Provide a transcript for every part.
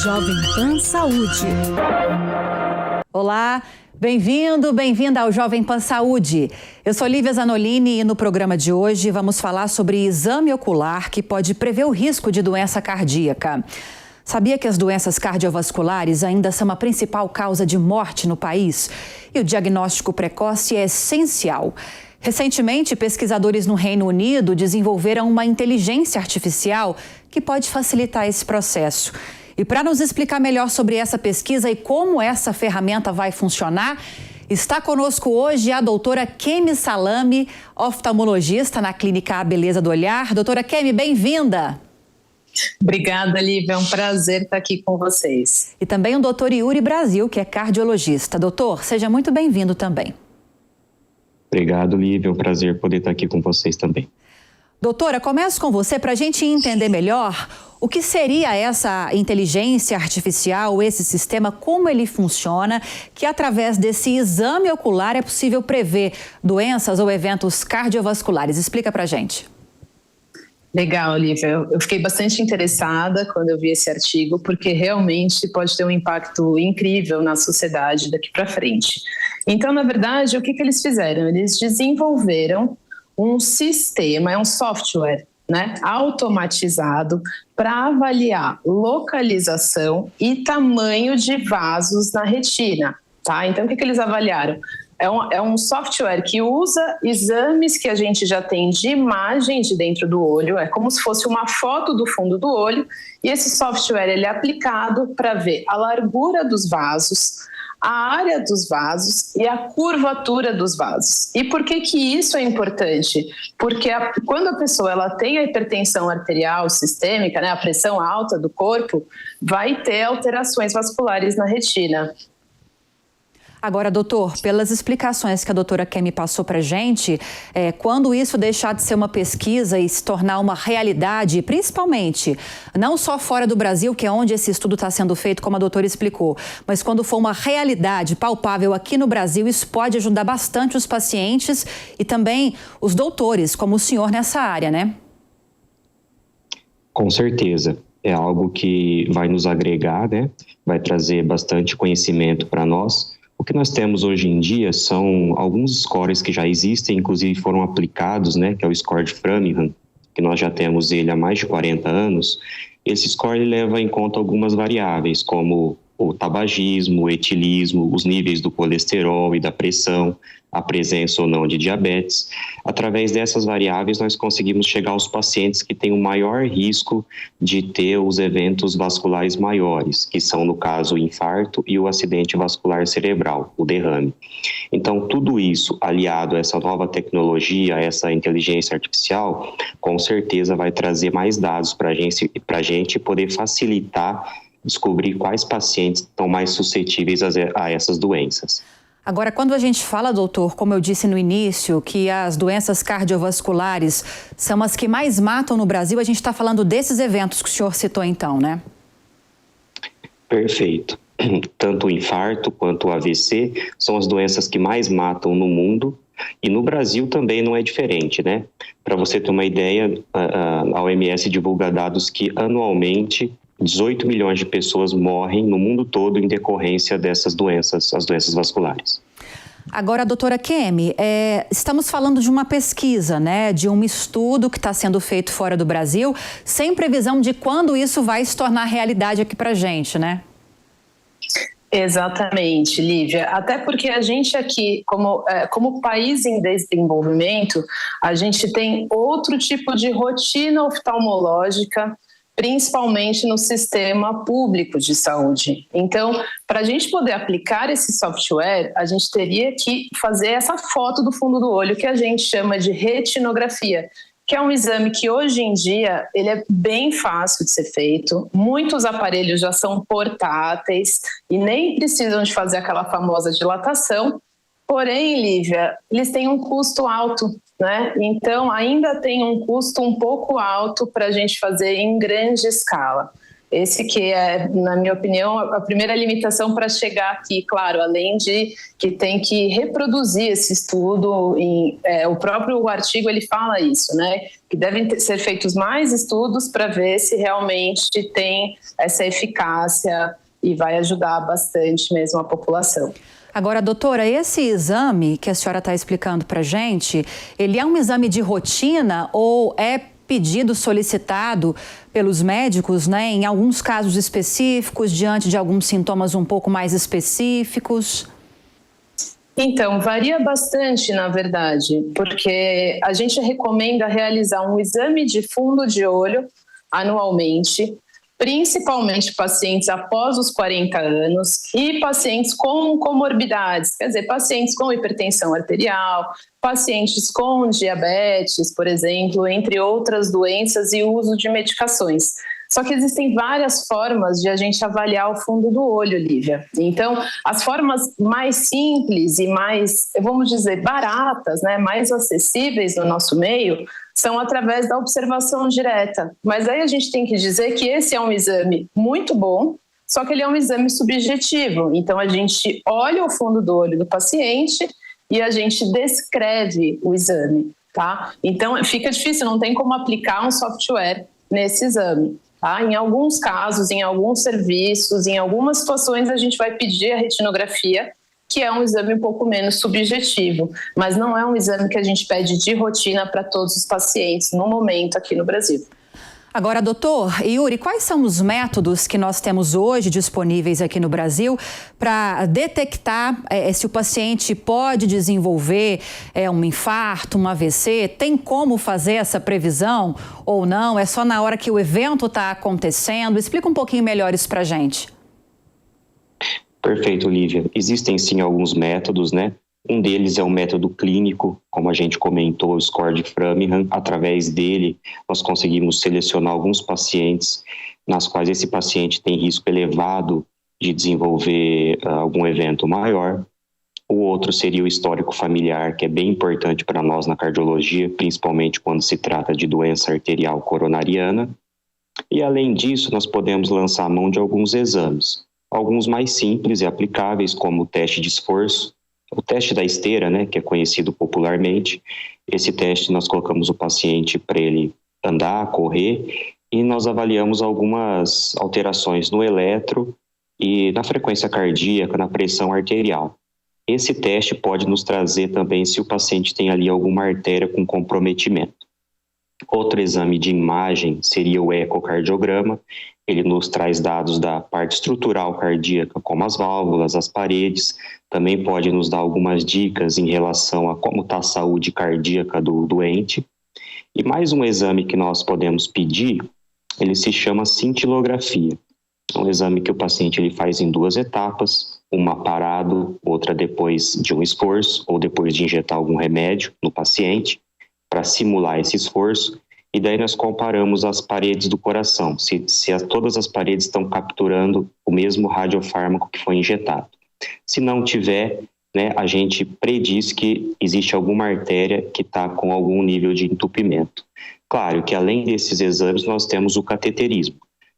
Jovem Pan Saúde. Olá, bem-vinda ao Jovem Pan Saúde. Eu sou Lívia Zanolini e no programa de hoje vamos falar sobre exame ocular que pode prever o risco de doença cardíaca. Sabia que as doenças cardiovasculares ainda são a principal causa de morte no país? E o diagnóstico precoce é essencial. Recentemente, pesquisadores no Reino Unido desenvolveram uma inteligência artificial que pode facilitar esse processo. E para nos explicar melhor sobre essa pesquisa e como essa ferramenta vai funcionar, está conosco hoje a doutora Kemi Salami, oftalmologista na Clínica A Beleza do Olhar. Doutora Kemi, bem-vinda! Obrigada, Lívia. É um prazer estar aqui com vocês. E também o doutor Yuri Brasil, que é cardiologista. Doutor, seja muito bem-vindo também. Obrigado, Lívia. É um prazer poder estar aqui com vocês também. Doutora, começo com você para a gente entender melhor o que seria essa inteligência artificial, esse sistema, como ele funciona, que através desse exame ocular é possível prever doenças ou eventos cardiovasculares. Explica para a gente. Legal, Lívia. Eu fiquei bastante interessada quando eu vi esse artigo, porque realmente pode ter um impacto incrível na sociedade daqui para frente. Então, na verdade, o que eles fizeram? Eles desenvolveram um sistema, é um software, né, automatizado para avaliar localização e tamanho de vasos na retina, tá? Então, o que eles avaliaram? É um software que usa exames que a gente já tem de imagem de dentro do olho, é como se fosse uma foto do fundo do olho, e esse software ele é aplicado para ver a largura dos vasos, a área dos vasos e a curvatura dos vasos. E por que isso é importante? Porque quando a pessoa ela tem a hipertensão arterial sistêmica, né, a pressão alta do corpo, vai ter alterações vasculares na retina. Agora, doutor, pelas explicações que a doutora Kemi passou para a gente, quando isso deixar de ser uma pesquisa e se tornar uma realidade, principalmente, não só fora do Brasil, que é onde esse estudo está sendo feito, como a doutora explicou, mas quando for uma realidade palpável aqui no Brasil, isso pode ajudar bastante os pacientes e também os doutores, como o senhor nessa área, né? Com certeza. É algo que vai nos agregar, né? Vai trazer bastante conhecimento para nós. O que nós temos hoje em dia são alguns scores que já existem, inclusive foram aplicados, né, que é o score de Framingham, que nós já temos ele há mais de 40 anos. Esse score ele leva em conta algumas variáveis, como o tabagismo, o etilismo, os níveis do colesterol e da pressão, a presença ou não de diabetes. Através dessas variáveis, nós conseguimos chegar aos pacientes que têm o maior risco de ter os eventos vasculares maiores, que são, no caso, o infarto e o acidente vascular cerebral, o derrame. Então, tudo isso, aliado a essa nova tecnologia, a essa inteligência artificial, com certeza vai trazer mais dados para a gente poder facilitar, descobrir quais pacientes estão mais suscetíveis a essas doenças. Agora, quando a gente fala, doutor, como eu disse no início, que as doenças cardiovasculares são as que mais matam no Brasil, a gente está falando desses eventos que o senhor citou então, né? Perfeito. Tanto o infarto quanto o AVC são as doenças que mais matam no mundo e no Brasil também não é diferente, né? Para você ter uma ideia, a OMS divulga dados que anualmente 18 milhões de pessoas morrem no mundo todo em decorrência dessas doenças, as doenças vasculares. Agora, doutora Kemi, estamos falando de uma pesquisa, né, de um estudo que está sendo feito fora do Brasil, sem previsão de quando isso vai se tornar realidade aqui para a gente, né? Exatamente, Lívia. Até porque a gente aqui, como país em desenvolvimento, a gente tem outro tipo de rotina oftalmológica, principalmente no sistema público de saúde. Então, para a gente poder aplicar esse software, a gente teria que fazer essa foto do fundo do olho, que a gente chama de retinografia, que é um exame que hoje em dia ele é bem fácil de ser feito. Muitos aparelhos já são portáteis e nem precisam de fazer aquela famosa dilatação. Porém, Lívia, eles têm um custo alto, né? Então, ainda tem um custo um pouco alto para a gente fazer em grande escala. Esse que é, na minha opinião, a primeira limitação para chegar aqui, claro, além de que tem que reproduzir esse estudo, o próprio artigo ele fala isso, né? Que devem ser feitos mais estudos para ver se realmente tem essa eficácia e vai ajudar bastante mesmo a população. Agora, doutora, esse exame que a senhora está explicando para a gente, ele é um exame de rotina ou é pedido, solicitado pelos médicos, né, em alguns casos específicos, diante de alguns sintomas um pouco mais específicos? Então, varia bastante, na verdade, porque a gente recomenda realizar um exame de fundo de olho anualmente, principalmente pacientes após os 40 anos e pacientes com comorbidades, quer dizer, pacientes com hipertensão arterial, pacientes com diabetes, por exemplo, entre outras doenças e uso de medicações. Só que existem várias formas de a gente avaliar o fundo do olho, Lívia. Então, as formas mais simples e mais, vamos dizer, baratas, né, mais acessíveis no nosso meio, são através da observação direta. Mas aí a gente tem que dizer que esse é um exame muito bom, só que ele é um exame subjetivo. Então, a gente olha o fundo do olho do paciente e a gente descreve o exame, tá? Então, fica difícil, não tem como aplicar um software nesse exame. Tá? Em alguns casos, em alguns serviços, em algumas situações, a gente vai pedir a retinografia, que é um exame um pouco menos subjetivo, mas não é um exame que a gente pede de rotina para todos os pacientes no momento aqui no Brasil. Agora, doutor Yuri, quais são os métodos que nós temos hoje disponíveis aqui no Brasil para detectar se o paciente pode desenvolver um infarto, um AVC? Tem como fazer essa previsão ou não? É só na hora que o evento está acontecendo? Explica um pouquinho melhor isso para a gente. Perfeito, Lívia. Existem sim alguns métodos, né? Um deles é o método clínico, como a gente comentou, o score de Framingham. Através dele, nós conseguimos selecionar alguns pacientes nas quais esse paciente tem risco elevado de desenvolver algum evento maior. O outro seria o histórico familiar, que é bem importante para nós na cardiologia, principalmente quando se trata de doença arterial coronariana. E, além disso, nós podemos lançar a mão de alguns exames, alguns mais simples e aplicáveis, como o teste de esforço, o teste da esteira, né, que é conhecido popularmente. Esse teste nós colocamos o paciente para ele andar, correr, e nós avaliamos algumas alterações no eletro e na frequência cardíaca, na pressão arterial. Esse teste pode nos trazer também se o paciente tem ali alguma artéria com comprometimento. Outro exame de imagem seria o ecocardiograma. Ele nos traz dados da parte estrutural cardíaca, como as válvulas, as paredes. Também pode nos dar algumas dicas em relação a como está a saúde cardíaca do doente. E mais um exame que nós podemos pedir, ele se chama cintilografia. É um exame que o paciente ele faz em 2 etapas, uma parado, outra depois de um esforço ou depois de injetar algum remédio no paciente, para simular esse esforço. E daí nós comparamos as paredes do coração, se todas as paredes estão capturando o mesmo radiofármaco que foi injetado. Se não tiver, né, a gente prediz que existe alguma artéria que está com algum nível de entupimento. Claro que além desses exames nós temos o cateterismo.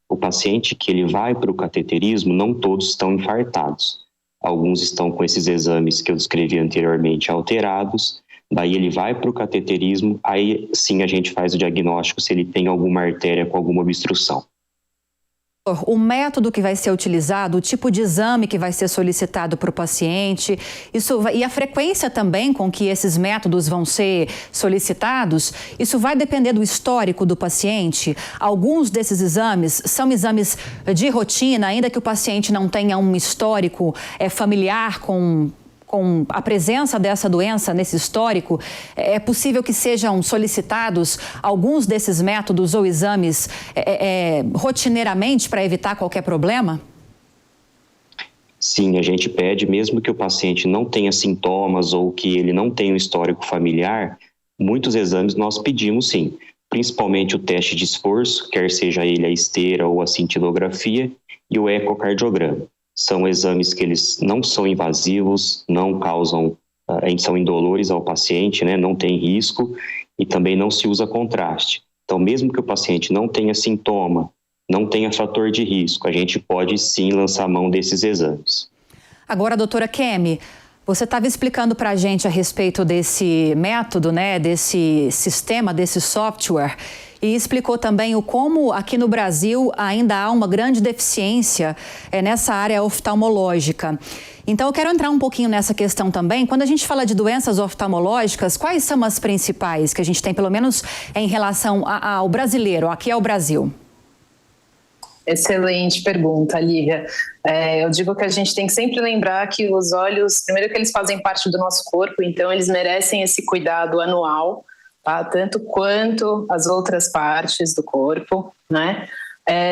O paciente que ele vai para o cateterismo, não todos estão infartados. Alguns estão com esses exames que eu descrevi anteriormente alterados. Daí ele vai para o cateterismo, aí sim a gente faz o diagnóstico se ele tem alguma artéria com alguma obstrução. O método que vai ser utilizado, o tipo de exame que vai ser solicitado para o paciente, e a frequência também com que esses métodos vão ser solicitados, isso vai depender do histórico do paciente. Alguns desses exames são exames de rotina, ainda que o paciente não tenha um histórico familiar com a presença dessa doença nesse histórico, é possível que sejam solicitados alguns desses métodos ou exames rotineiramente para evitar qualquer problema? Sim, a gente pede, mesmo que o paciente não tenha sintomas ou que ele não tenha um histórico familiar, muitos exames nós pedimos sim, principalmente o teste de esforço, quer seja ele a esteira ou a cintilografia, e o ecocardiograma. São exames que eles não são invasivos, não causam, são indolores ao paciente, né? Não tem risco e também não se usa contraste. Então, mesmo que o paciente não tenha sintoma não tenha fator de risco, a gente pode sim lançar mão desses exames. Agora, doutora Kemi, você estava explicando para a gente a respeito desse método, né, desse sistema, desse software, e explicou também o como aqui no Brasil ainda há uma grande deficiência nessa área oftalmológica. Então, eu quero entrar um pouquinho nessa questão também. Quando a gente fala de doenças oftalmológicas, quais são as principais que a gente tem, pelo menos em relação ao brasileiro, aqui ao Brasil? Excelente pergunta, Lívia. Eu digo que a gente tem que sempre lembrar que os olhos, primeiro que eles fazem parte do nosso corpo, então eles merecem esse cuidado anual, tá? Tanto quanto as outras partes do corpo, né?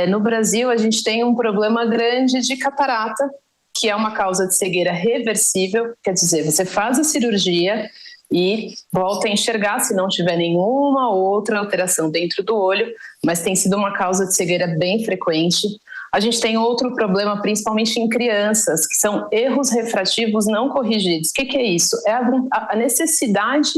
No Brasil, a gente tem um problema grande de catarata, que é uma causa de cegueira reversível, quer dizer, você faz a cirurgia e volta a enxergar se não tiver nenhuma outra alteração dentro do olho, mas tem sido uma causa de cegueira bem frequente. A gente tem outro problema, principalmente em crianças, que são erros refrativos não corrigidos. O que é isso? É a necessidade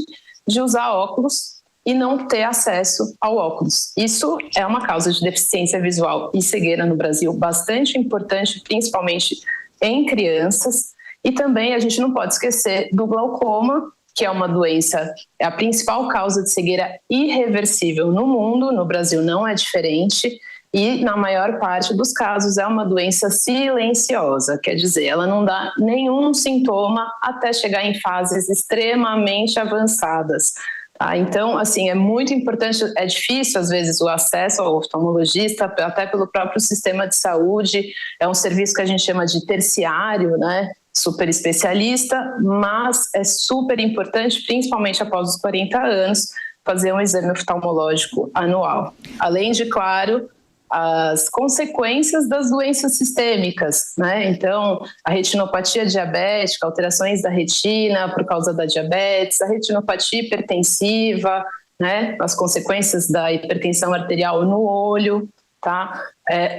de usar óculos e não ter acesso ao óculos. Isso é uma causa de deficiência visual e cegueira no Brasil bastante importante, principalmente em crianças. E também a gente não pode esquecer do glaucoma, que é uma doença, é a principal causa de cegueira irreversível no mundo, no Brasil não é diferente, e na maior parte dos casos é uma doença silenciosa, quer dizer, ela não dá nenhum sintoma até chegar em fases extremamente avançadas. Tá? Então, assim, é muito importante, é difícil às vezes o acesso ao oftalmologista, até pelo próprio sistema de saúde, é um serviço que a gente chama de terciário, né? Super especialista, mas é super importante, principalmente após os 40 anos, fazer um exame oftalmológico anual. Além de, claro, as consequências das doenças sistêmicas, né? Então, a retinopatia diabética, alterações da retina por causa da diabetes, a retinopatia hipertensiva, né? As consequências da hipertensão arterial no olho, tá?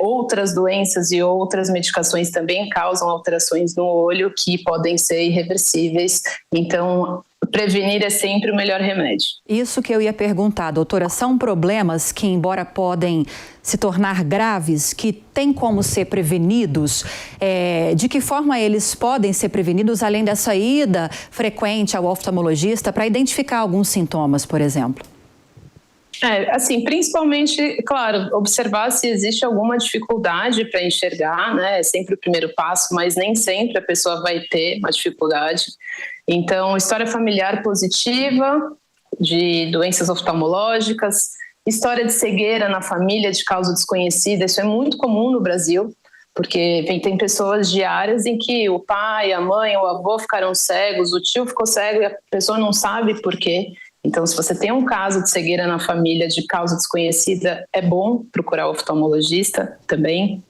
Outras doenças e outras medicações também causam alterações no olho que podem ser irreversíveis. Então, prevenir é sempre o melhor remédio. Isso que eu ia perguntar, doutora, são problemas que, embora podem se tornar graves, que têm como ser prevenidos? De que forma eles podem ser prevenidos, além dessa ida frequente ao oftalmologista para identificar alguns sintomas, por exemplo? Assim, principalmente, claro, observar se existe alguma dificuldade para enxergar, né? É sempre o primeiro passo, mas nem sempre a pessoa vai ter uma dificuldade. Então, história familiar positiva de doenças oftalmológicas, história de cegueira na família de causa desconhecida, isso é muito comum no Brasil, porque tem pessoas de áreas em que o pai, a mãe, o avô ficaram cegos, o tio ficou cego e a pessoa não sabe por quê. Então, se você tem um caso de cegueira na família de causa desconhecida, é bom procurar o oftalmologista também.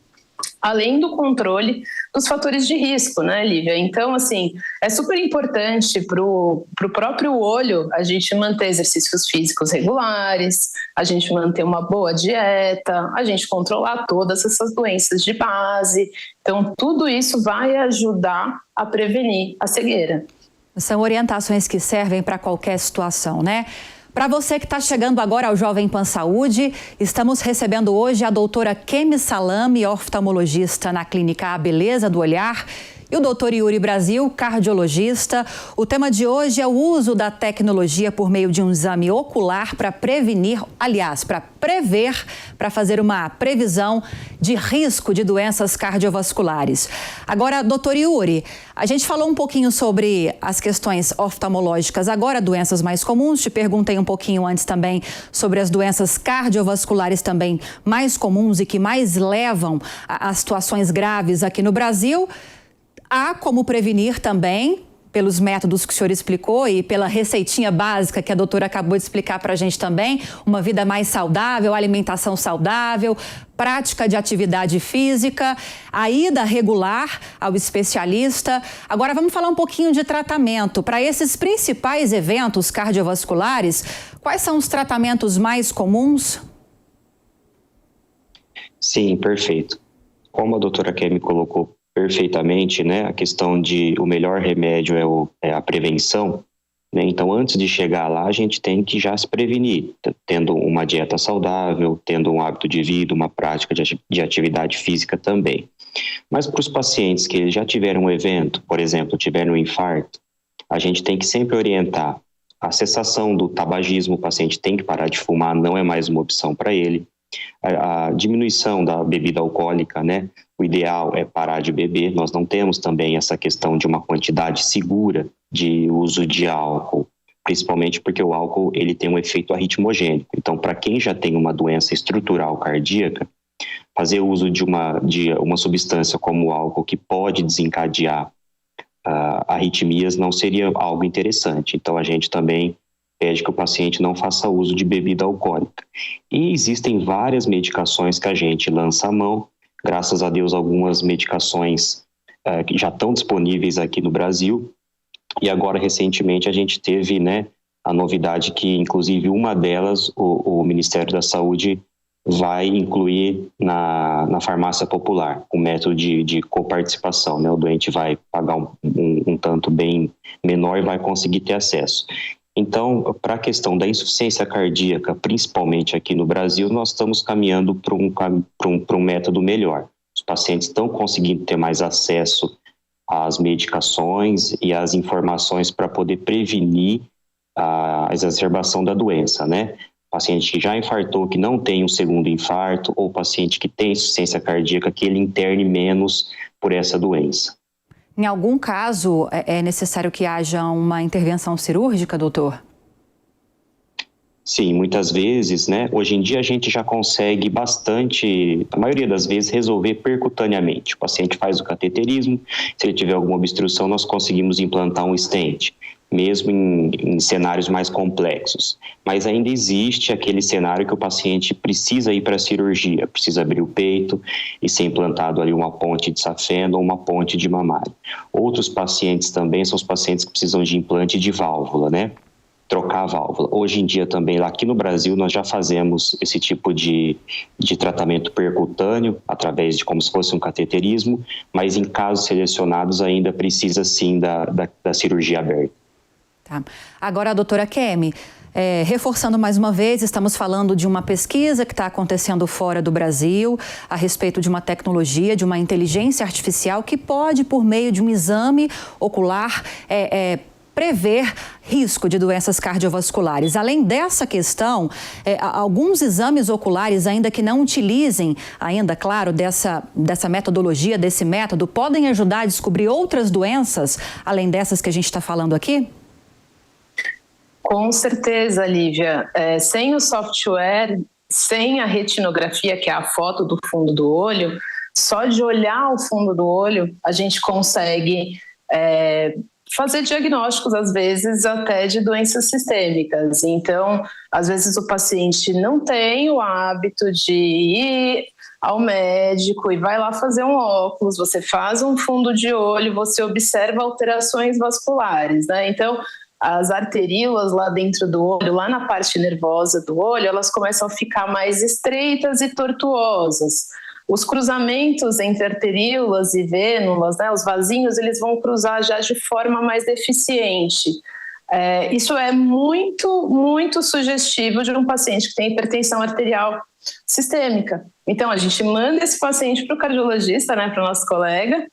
Além do controle dos fatores de risco, né, Lívia? Então, assim, é super importante para o próprio olho a gente manter exercícios físicos regulares, a gente manter uma boa dieta, a gente controlar todas essas doenças de base. Então, tudo isso vai ajudar a prevenir a cegueira. São orientações que servem para qualquer situação, né? Para você que está chegando agora ao Jovem Pan Saúde, estamos recebendo hoje a doutora Kemi Salame, oftalmologista na clínica A Beleza do Olhar, e o doutor Yuri Brasil, cardiologista. O tema de hoje é o uso da tecnologia por meio de um exame ocular para prevenir, aliás, para prever, para fazer uma previsão de risco de doenças cardiovasculares. Agora, doutor Yuri, a gente falou um pouquinho sobre as questões oftalmológicas, agora doenças mais comuns. Te perguntei um pouquinho antes também sobre as doenças cardiovasculares também mais comuns e que mais levam a situações graves aqui no Brasil. Há como prevenir também, pelos métodos que o senhor explicou e pela receitinha básica que a doutora acabou de explicar para a gente também, uma vida mais saudável, alimentação saudável, prática de atividade física, a ida regular ao especialista. Agora vamos falar um pouquinho de tratamento. Para esses principais eventos cardiovasculares, quais são os tratamentos mais comuns? Sim, perfeito. Como a doutora Kemi colocou perfeitamente, né? A questão de o melhor remédio é a prevenção. né? Então, antes de chegar lá, a gente tem que já se prevenir, tendo uma dieta saudável, tendo um hábito de vida, uma prática de atividade física também. Mas para os pacientes que já tiveram um evento, por exemplo, tiveram um infarto, a gente tem que sempre orientar a cessação do tabagismo, o paciente tem que parar de fumar, não é mais uma opção para ele. A diminuição da bebida alcoólica, né? O ideal é parar de beber. Nós não temos também essa questão de uma quantidade segura de uso de álcool, principalmente porque o álcool ele tem um efeito arritmogênico. Então, para quem já tem uma doença estrutural cardíaca, fazer uso de uma substância como o álcool que pode desencadear arritmias não seria algo interessante. Então, a gente também pede que o paciente não faça uso de bebida alcoólica. E existem várias medicações que a gente lança a mão, graças a Deus algumas medicações que já estão disponíveis aqui no Brasil, e agora recentemente a gente teve, né, a novidade que inclusive uma delas o Ministério da Saúde vai incluir na farmácia popular, o método de coparticipação, né? O doente vai pagar um tanto bem menor e vai conseguir ter acesso. Então, para a questão da insuficiência cardíaca, principalmente aqui no Brasil, nós estamos caminhando para um método melhor. Os pacientes estão conseguindo ter mais acesso às medicações e às informações para poder prevenir a exacerbação da doença, né? Paciente que já infartou, que não tem um segundo infarto, ou paciente que tem insuficiência cardíaca, que ele interne menos por essa doença. Em algum caso, é necessário que haja uma intervenção cirúrgica, doutor? Sim, muitas vezes, né? Hoje em dia a gente já consegue bastante, a maioria das vezes, resolver percutaneamente. O paciente faz o cateterismo, se ele tiver alguma obstrução, nós conseguimos implantar um stent, mesmo em cenários mais complexos. Mas ainda existe aquele cenário que o paciente precisa ir para a cirurgia, precisa abrir o peito e ser implantado ali uma ponte de safena ou uma ponte de mamário. Outros pacientes também são os pacientes que precisam de implante de válvula, né? Trocar a válvula. Hoje em dia também, aqui no Brasil, nós já fazemos esse tipo de tratamento percutâneo, através de como se fosse um cateterismo, mas em casos selecionados ainda precisa sim da cirurgia aberta. Tá. Agora, doutora Kemi, reforçando mais uma vez, estamos falando de uma pesquisa que está acontecendo fora do Brasil a respeito de uma tecnologia, de uma inteligência artificial que pode, por meio de um exame ocular, prever risco de doenças cardiovasculares. Além dessa questão, alguns exames oculares, ainda que não utilizem, ainda, claro, dessa metodologia, desse método, podem ajudar a descobrir outras doenças, além dessas que a gente está falando aqui? Com certeza, Lívia. Sem o software, sem a retinografia, que é a foto do fundo do olho, só de olhar o fundo do olho, a gente consegue fazer diagnósticos, às vezes, até de doenças sistêmicas. Então, às vezes o paciente não tem o hábito de ir ao médico e vai lá fazer um óculos, você faz um fundo de olho, você observa alterações vasculares, né? Então, as arteríolas lá dentro do olho, lá na parte nervosa do olho, elas começam a ficar mais estreitas e tortuosas. Os cruzamentos entre arteríolas e vênulas, né, os vasinhos, eles vão cruzar já de forma mais deficiente. Isso é muito, muito sugestivo de um paciente que tem hipertensão arterial sistêmica. Então, a gente manda esse paciente para o cardiologista, né, para o nosso colega,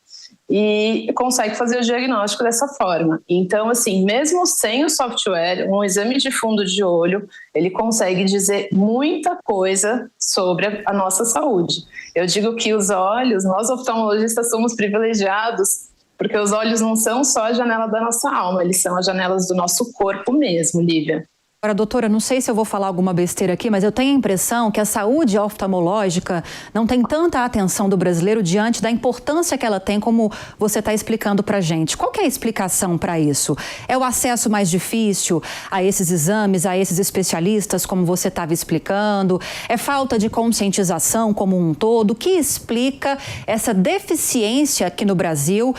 e consegue fazer o diagnóstico dessa forma. Então, assim, mesmo sem o software, um exame de fundo de olho, ele consegue dizer muita coisa sobre a nossa saúde. Eu digo que os olhos, nós oftalmologistas somos privilegiados, porque os olhos não são só a janela da nossa alma, eles são as janelas do nosso corpo mesmo, Lívia. Agora, doutora, não sei se eu vou falar alguma besteira aqui, mas eu tenho a impressão que a saúde oftalmológica não tem tanta atenção do brasileiro diante da importância que ela tem, como você está explicando para a gente. Qual que é a explicação para isso? É o acesso mais difícil a esses exames, a esses especialistas, como você estava explicando? É falta de conscientização como um todo? O que explica essa deficiência aqui no Brasil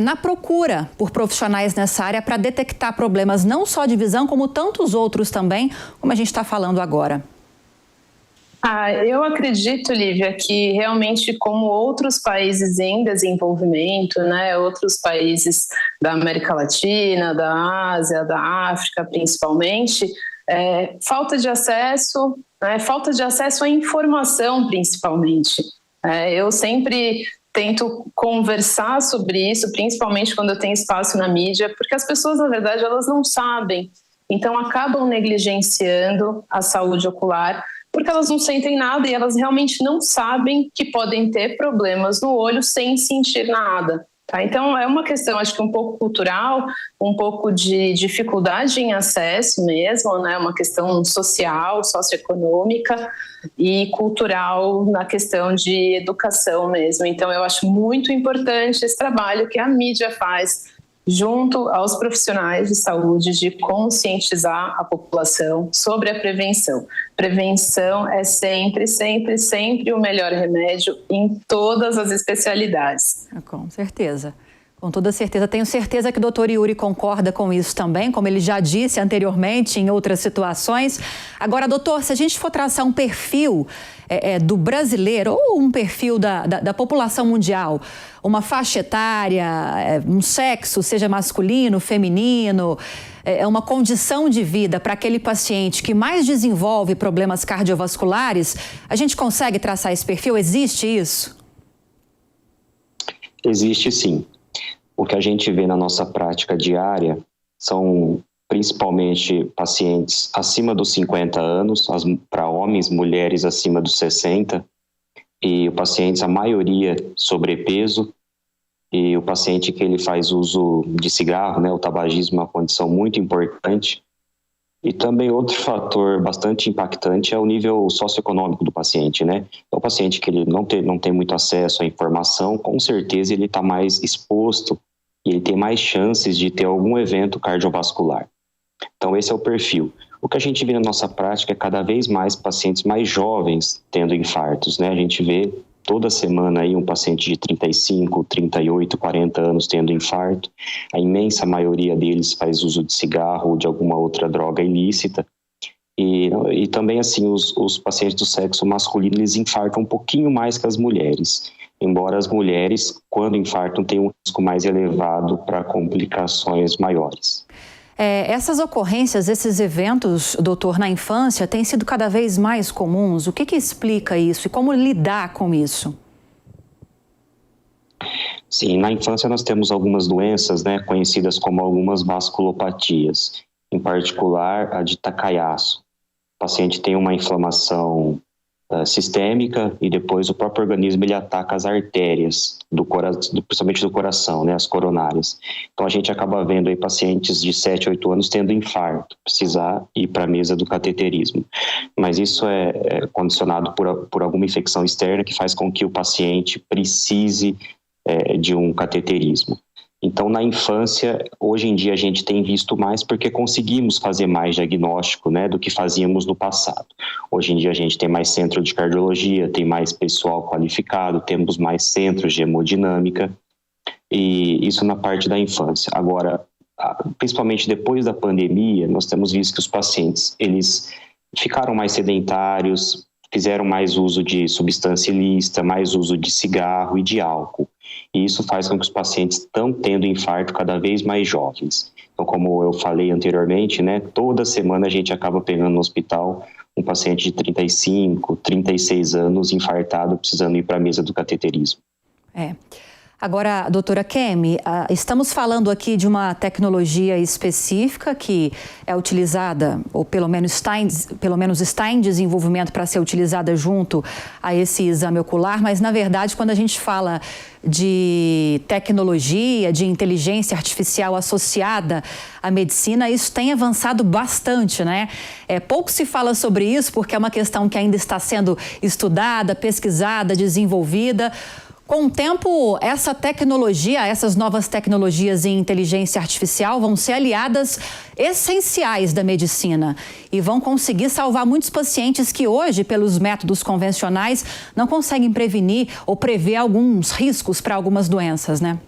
na procura por profissionais nessa área para detectar problemas não só de visão, como tantos outros também, como a gente está falando agora? Eu acredito, Lívia, que realmente como outros países em desenvolvimento, né, outros países da América Latina, da Ásia, da África principalmente, falta de acesso, falta de acesso à informação principalmente. Eu sempre tento conversar sobre isso, principalmente quando eu tenho espaço na mídia, porque as pessoas, na verdade, elas não sabem, então acabam negligenciando a saúde ocular, porque elas não sentem nada e elas realmente não sabem que podem ter problemas no olho sem sentir nada. Tá? Então, é uma questão, acho que um pouco cultural, um pouco de dificuldade em acesso mesmo, né? Uma questão social, socioeconômica e cultural na questão de educação mesmo. Então, eu acho muito importante esse trabalho que a mídia faz junto aos profissionais de saúde, de conscientizar a população sobre a prevenção. Prevenção é sempre, sempre, sempre o melhor remédio em todas as especialidades. Com certeza. Com toda certeza. Tenho certeza que o doutor Yuri concorda com isso também, como ele já disse anteriormente em outras situações. Agora, doutor, se a gente for traçar um perfil do brasileiro ou um perfil da população mundial, uma faixa etária, um sexo, seja masculino, feminino, uma condição de vida para aquele paciente que mais desenvolve problemas cardiovasculares, a gente consegue traçar esse perfil? Existe isso? Existe sim. O que a gente vê na nossa prática diária são principalmente pacientes acima dos 50 anos, para homens, mulheres acima dos 60, e pacientes, a maioria, sobrepeso, e o paciente que ele faz uso de cigarro, né, o tabagismo é uma condição muito importante. E também outro fator bastante impactante é o nível socioeconômico do paciente, né? É o paciente que ele não tem muito acesso à informação, com certeza ele está mais exposto e ele tem mais chances de ter algum evento cardiovascular. Então esse é o perfil. O que a gente vê na nossa prática é cada vez mais pacientes mais jovens tendo infartos, né? A gente vê toda semana aí um paciente de 35, 38, 40 anos tendo infarto. A imensa maioria deles faz uso de cigarro ou de alguma outra droga ilícita. E também, assim, os pacientes do sexo masculino, eles infartam um pouquinho mais que as mulheres. Embora as mulheres, quando infartam, tenham um risco mais elevado para complicações maiores. Essas ocorrências, esses eventos, doutor, na infância, têm sido cada vez mais comuns. O que explica isso e como lidar com isso? Sim, na infância nós temos algumas doenças, né, conhecidas como algumas vasculopatias, em particular a de Takayasu. O paciente tem uma inflamação sistêmica e depois o próprio organismo ele ataca as artérias, principalmente do coração, né, as coronárias. Então a gente acaba vendo aí pacientes de 7, 8 anos tendo infarto, precisar ir para a mesa do cateterismo. Mas isso é condicionado por alguma infecção externa que faz com que o paciente precise de um cateterismo. Então, na infância, hoje em dia a gente tem visto mais porque conseguimos fazer mais diagnóstico, né, do que fazíamos no passado. Hoje em dia a gente tem mais centro de cardiologia, tem mais pessoal qualificado, temos mais centros de hemodinâmica, e isso na parte da infância. Agora, principalmente depois da pandemia, nós temos visto que os pacientes, eles ficaram mais sedentários, fizeram mais uso de substância ilícita, mais uso de cigarro e de álcool. E isso faz com que os pacientes estão tendo infarto cada vez mais jovens. Então, como eu falei anteriormente, né, toda semana a gente acaba pegando no hospital um paciente de 35, 36 anos infartado, precisando ir para a mesa do cateterismo. Agora, doutora Kemi, estamos falando aqui de uma tecnologia específica que é utilizada, ou pelo menos está em desenvolvimento para ser utilizada junto a esse exame ocular, mas na verdade quando a gente fala de tecnologia, de inteligência artificial associada à medicina, isso tem avançado bastante, né? Pouco se fala sobre isso porque é uma questão que ainda está sendo estudada, pesquisada, desenvolvida. Com o tempo, essa tecnologia, essas novas tecnologias em inteligência artificial vão ser aliadas essenciais da medicina e vão conseguir salvar muitos pacientes que hoje, pelos métodos convencionais, não conseguem prevenir ou prever alguns riscos para algumas doenças, né?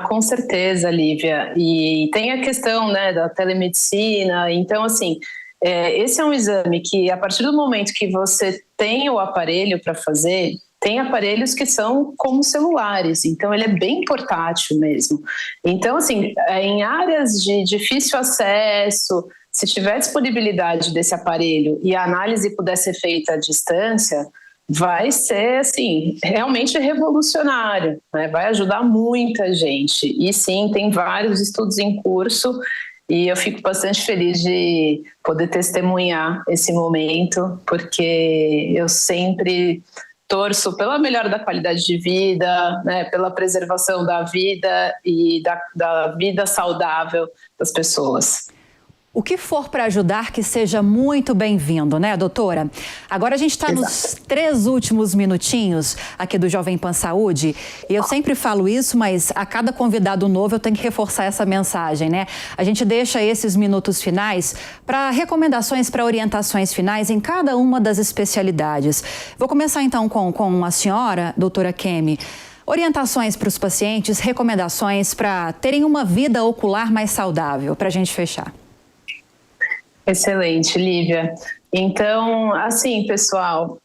Com certeza, Lívia. E tem a questão, né, da telemedicina. Então, assim, esse é um exame que, a partir do momento que você tem o aparelho para fazer, tem aparelhos que são como celulares, então ele é bem portátil mesmo. Então, assim, em áreas de difícil acesso, se tiver disponibilidade desse aparelho e a análise puder ser feita à distância, vai ser, assim, realmente revolucionário, né? Vai ajudar muita gente. E sim, tem vários estudos em curso e eu fico bastante feliz de poder testemunhar esse momento, porque eu sempre torço pela melhora da qualidade de vida, né, pela preservação da vida e da vida saudável das pessoas. O que for para ajudar, que seja muito bem-vindo, né, doutora? Agora a gente está nos 3 últimos minutinhos aqui do Jovem Pan Saúde e eu sempre falo isso, mas a cada convidado novo eu tenho que reforçar essa mensagem, né? A gente deixa esses minutos finais para recomendações, para orientações finais em cada uma das especialidades. Vou começar então com a senhora, doutora Kemi. Orientações para os pacientes, recomendações para terem uma vida ocular mais saudável, para a gente fechar. Excelente, Lívia. Então, assim, pessoal,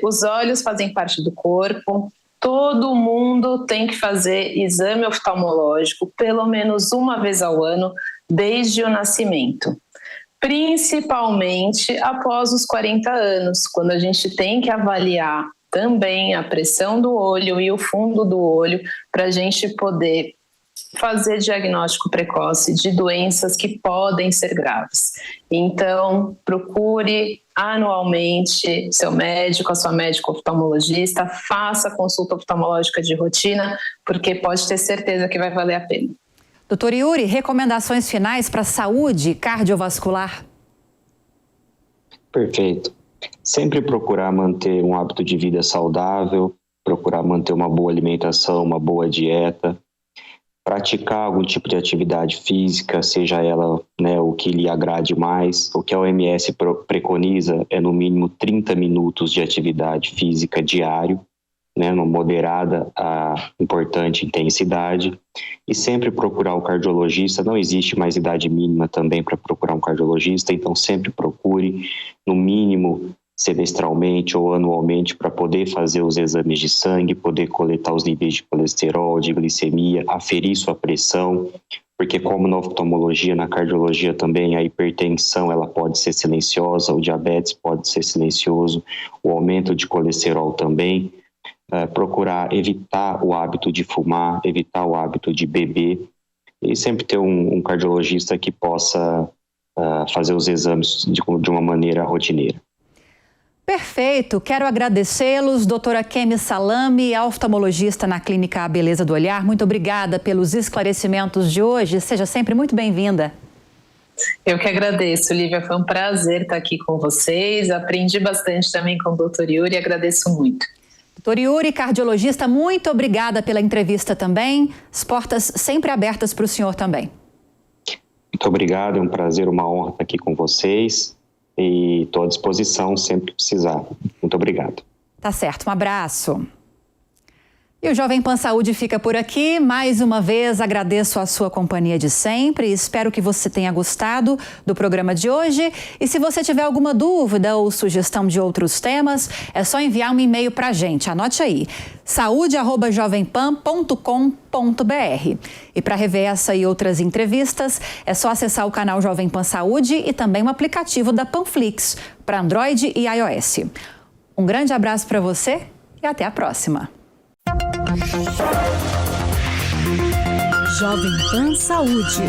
os olhos fazem parte do corpo. Todo mundo tem que fazer exame oftalmológico pelo menos uma vez ao ano, desde o nascimento. Principalmente após os 40 anos, quando a gente tem que avaliar também a pressão do olho e o fundo do olho para a gente poder fazer diagnóstico precoce de doenças que podem ser graves. Então, procure anualmente seu médico, a sua médica oftalmologista, faça consulta oftalmológica de rotina, porque pode ter certeza que vai valer a pena. Doutor Yuri, recomendações finais para a saúde cardiovascular? Perfeito. Sempre procurar manter um hábito de vida saudável, procurar manter uma boa alimentação, uma boa dieta, praticar algum tipo de atividade física, seja ela, né, o que lhe agrade mais. O que a OMS preconiza é no mínimo 30 minutos de atividade física diário, né, numa moderada a importante intensidade, e sempre procurar o cardiologista. Não existe mais idade mínima também para procurar um cardiologista, então sempre procure, no mínimo semestralmente ou anualmente, para poder fazer os exames de sangue, poder coletar os níveis de colesterol, de glicemia, aferir sua pressão, porque como na oftalmologia, na cardiologia também, a hipertensão ela pode ser silenciosa, o diabetes pode ser silencioso, o aumento de colesterol também. Procurar evitar o hábito de fumar, evitar o hábito de beber e sempre ter um cardiologista que possa fazer os exames de uma maneira rotineira. Perfeito, quero agradecê-los, doutora Kemi Salami, oftalmologista na Clínica A Beleza do Olhar. Muito obrigada pelos esclarecimentos de hoje, seja sempre muito bem-vinda. Eu que agradeço, Lívia, foi um prazer estar aqui com vocês, aprendi bastante também com o doutor Yuri e agradeço muito. Doutor Yuri, cardiologista, muito obrigada pela entrevista também, as portas sempre abertas para o senhor também. Muito obrigado, é um prazer, uma honra estar aqui com vocês. E estou à disposição sempre que precisar. Muito obrigado. Tá certo, um abraço. E o Jovem Pan Saúde fica por aqui. Mais uma vez agradeço a sua companhia de sempre. Espero que você tenha gostado do programa de hoje. E se você tiver alguma dúvida ou sugestão de outros temas, é só enviar um e-mail para a gente. Anote aí, saude@jovempan.com.br. E para rever essa e outras entrevistas, é só acessar o canal Jovem Pan Saúde e também o aplicativo da Panflix para Android e iOS. Um grande abraço para você e até a próxima. Jovem Pan Saúde.